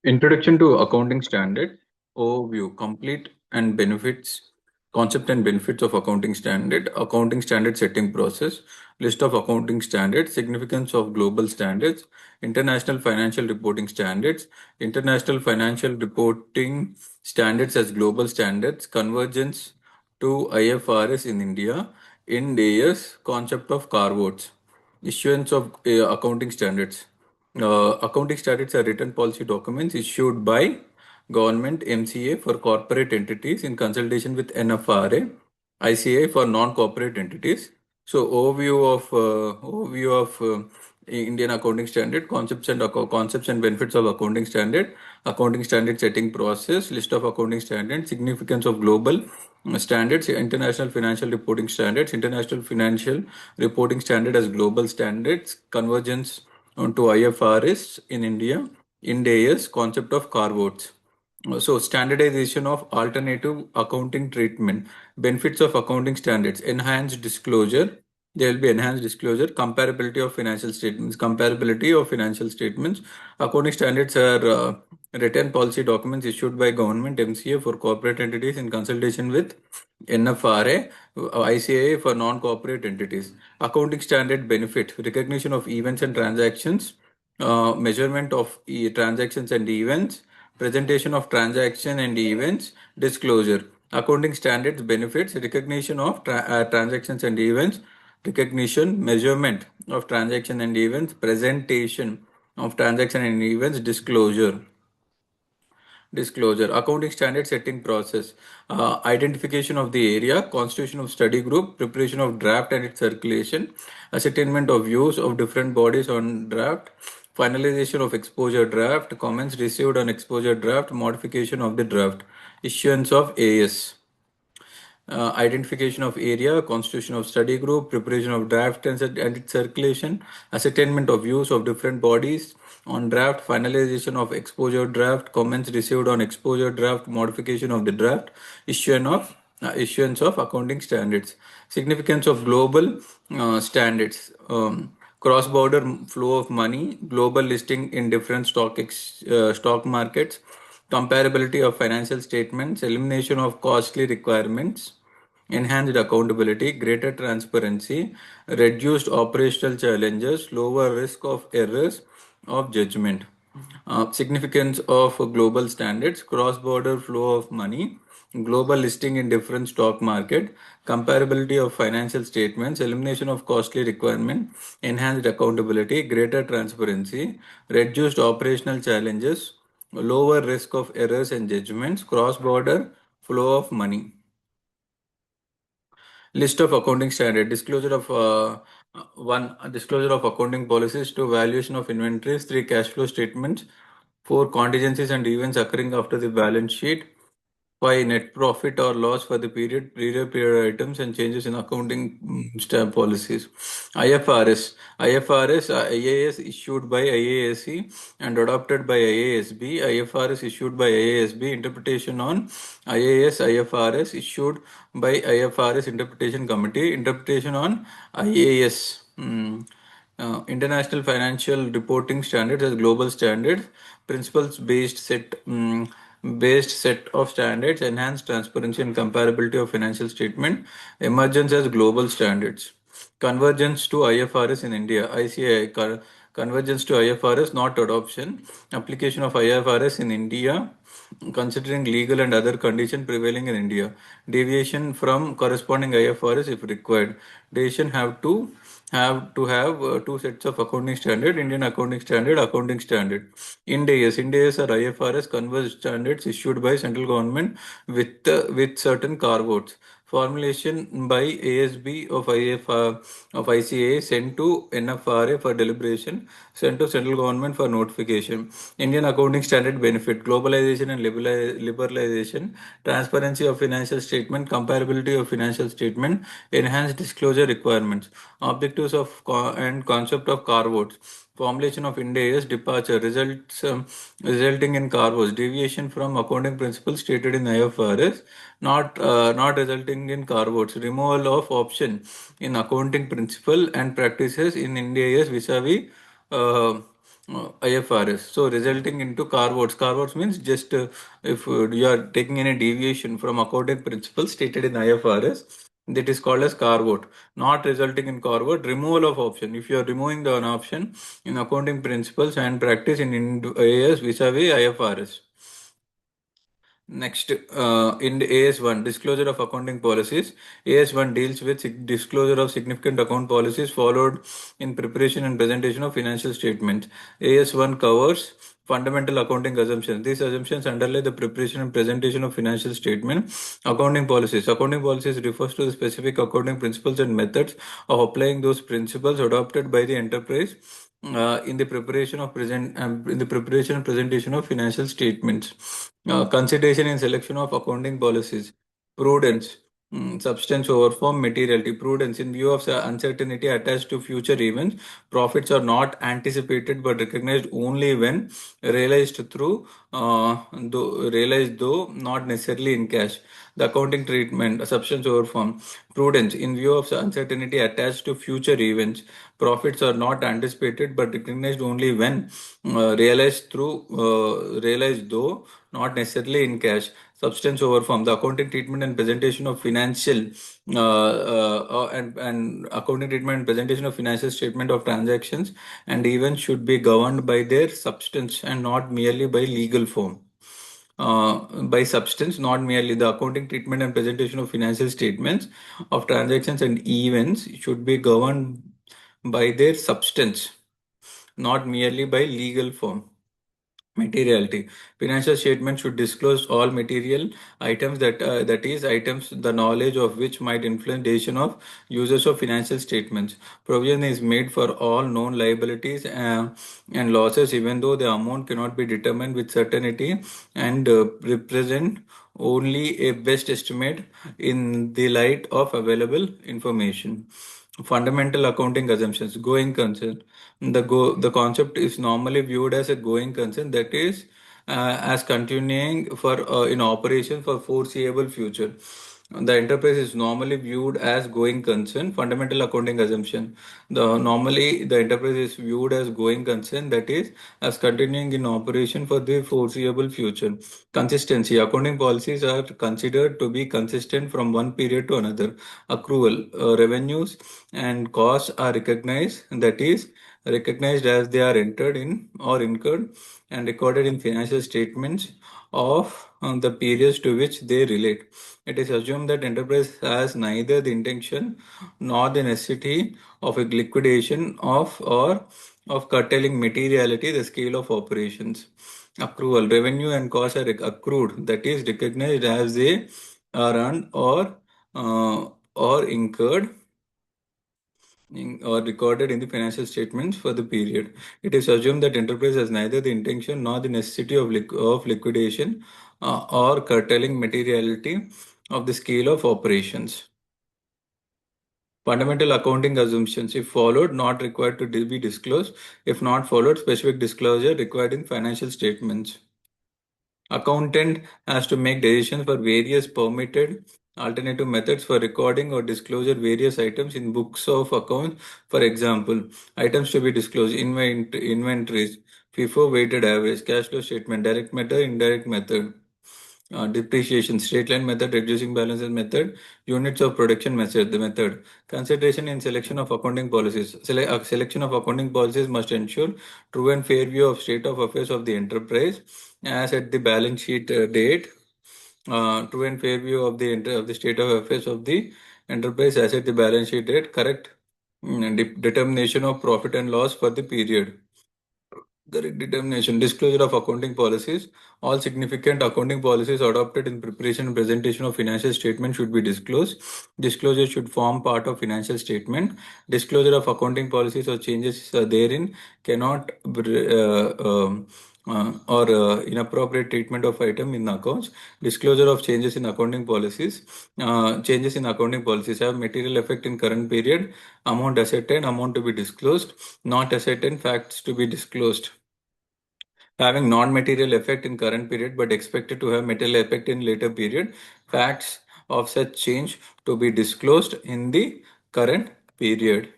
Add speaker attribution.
Speaker 1: Introduction to Accounting Standard Overview Complete and Benefits Concept and Benefits of Accounting Standard Setting Process, List of Accounting Standards, Significance of Global Standards, International Financial Reporting Standards, International Financial Reporting Standards as Global Standards, Convergence to IFRS in India, IND AS, Concept of carve-outs, Issuance of Accounting Standards. Accounting standards are written policy documents issued by government MCA for corporate entities in consultation with NFRA, ICA for non-corporate entities. So overview of Indian accounting standard concepts and benefits of accounting standard setting process, list of accounting standards, significance of global standards, international financial reporting standard as global standards, convergence onto IFRS in India, Ind AS, concept of carve-outs. So standardization of alternative accounting treatment, benefits of accounting standards, enhanced disclosure. There will be enhanced disclosure, comparability of financial statements. Accounting standards are written policy documents issued by government MCA for corporate entities in consultation with NFRA, ICA for non-corporate entities. Accounting standard benefit, recognition of events and transactions, measurement of transactions and events, presentation of transaction and events, disclosure. Accounting standards benefits, recognition of transactions and events, recognition, measurement of transaction and events, presentation of transaction and events, disclosure. Accounting standard setting process, identification of the area, constitution of study group, preparation of draft and its circulation, ascertainment of views of different bodies on draft, finalization of exposure draft, comments received on exposure draft, modification of the draft, issuance of AS. Identification of area, constitution of study group, preparation of draft and its circulation, ascertainment of views of different bodies on draft, finalization of exposure draft, comments received on exposure draft, modification of the draft, issuance of accounting standards. Significance of global standards. Cross-border flow of money, global listing in different stock markets, comparability of financial statements, elimination of costly requirements, enhanced accountability, greater transparency, reduced operational challenges, lower risk of errors of judgment. Significance of global standards, cross-border flow of money, global listing in different stock market, comparability of financial statements, elimination of costly requirement, enhanced accountability, greater transparency, reduced operational challenges, lower risk of errors and judgments, cross-border flow of money. List of accounting standard, disclosure of accounting policies, two valuation of inventories, three cash flow statements, four contingencies and events occurring after the balance sheet, five net profit or loss for the previous period items and changes in accounting stamp policies. IFRS, IAS issued by IASC and adopted by IASB. IFRS issued by IASB. Interpretation on IFRS issued by IFRS Interpretation Committee. Interpretation on IAS. International Financial Reporting Standards as global standards, principles based set of standards, enhanced transparency and comparability of financial statement, emergence as global standards, convergence to IFRS in India, ICI, convergence to IFRS, not adoption, application of IFRS in India, considering legal and other conditions prevailing in India, deviation from corresponding IFRS if required. Decision have to have two sets of accounting standard, Indian accounting standard, accounting standard. IND AS are IFRS converged standards issued by central government with certain carve-outs. Formulation by ASB of ICA sent to NFRA for deliberation, sent to central government for notification. Indian accounting standard benefit, globalization and liberalization, transparency of financial statement, comparability of financial statement, enhanced disclosure requirements, objectives of and concept of carve-outs, formulation of Ind AS, departure, resulting in carve-outs, deviation from accounting principles stated in IFRS, not resulting in carve-outs, removal of option in accounting principle and practices in Ind AS vis-a-vis IFRS. So resulting into carve-outs. Carve-outs means just if you are taking any deviation from accounting principles stated in IFRS, that is called as carve-out. Not resulting in carve-out, removal of option. If you are removing the one option in accounting principles and practice in AS vis-a-vis IFRS. Next, in the AS1, disclosure of accounting policies. AS1 deals with disclosure of significant account policies followed in preparation and presentation of financial statements. AS1 covers fundamental accounting assumptions. These assumptions underlie the preparation and presentation of financial statement. Accounting policies. Accounting policies refers to the specific accounting principles and methods of applying those principles adopted by the enterprise in the preparation of in the preparation and presentation of financial statements. Consideration in selection of accounting policies. Prudence. Substance over form. Materiality. Prudence. In view of uncertainty attached to future events, profits are not anticipated but recognized only when realized though not necessarily in cash. The accounting treatment. Substance over form. Prudence. In view of uncertainty attached to future events, profits are not anticipated but recognized only when realized though not necessarily in cash. Substance over form. The accounting treatment and presentation of financial and accounting treatment and presentation of financial statement of transactions and events should be governed by their substance and not merely by legal form. By substance, not merely the accounting treatment and presentation of financial statements of transactions and events should be governed by their substance, not merely by legal form. Materiality. Financial statement should disclose all material items that is items the knowledge of which might influence decision of users of financial statements. Provision is made for all known liabilities and losses even though the amount cannot be determined with certainty and represent only a best estimate in the light of available information. Fundamental accounting assumptions. Going concern. The concept is normally viewed as a going concern, that is as continuing for in operation for foreseeable future. The enterprise is normally viewed as going concern. Fundamental accounting assumption. The enterprise is viewed as going concern, that is as continuing in operation for the foreseeable future. Consistency. Accounting policies are considered to be consistent from one period to another. Accrual. Revenues and costs are recognized, that is recognized as they are entered in or incurred and recorded in financial statements of the periods to which they relate. It is assumed that enterprise has neither the intention nor the necessity of a liquidation of or of curtailing materiality the scale of operations. Accrual. Revenue and costs are accrued, that is recognized as they are earned or incurred or recorded in the financial statements for the period. It is assumed that enterprise has neither the intention nor the necessity of liquidation or curtailing materiality of the scale of operations. Fundamental accounting assumptions, if followed, not required to be disclosed. If not followed, specific disclosure required in financial statements. Accountant has to make decisions for various permitted alternative methods for recording or disclosure various items in books of accounts. For example, items to be disclosed, inventories, FIFO weighted average, cash flow statement, direct method, indirect method, depreciation, straight line method, reducing balances method, units of production method, the method. Consideration in selection of accounting policies. Selection of accounting policies must ensure true and fair view of state of affairs of the enterprise as at the balance sheet date. True and fair view of the state of affairs of the enterprise as at the balance sheet date. Correct determination of profit and loss for the period. Correct determination. Disclosure of accounting policies. All significant accounting policies adopted in preparation and presentation of financial statement should be disclosed. Disclosure should form part of financial statement. Disclosure of accounting policies or changes therein cannot or inappropriate treatment of item in accounts. Disclosure of changes in accounting policies. Changes in accounting policies have material effect in current period. Amount ascertained, amount to be disclosed. Not ascertained, facts to be disclosed. Having non-material effect in current period but expected to have material effect in later period, facts of such change to be disclosed in the current period.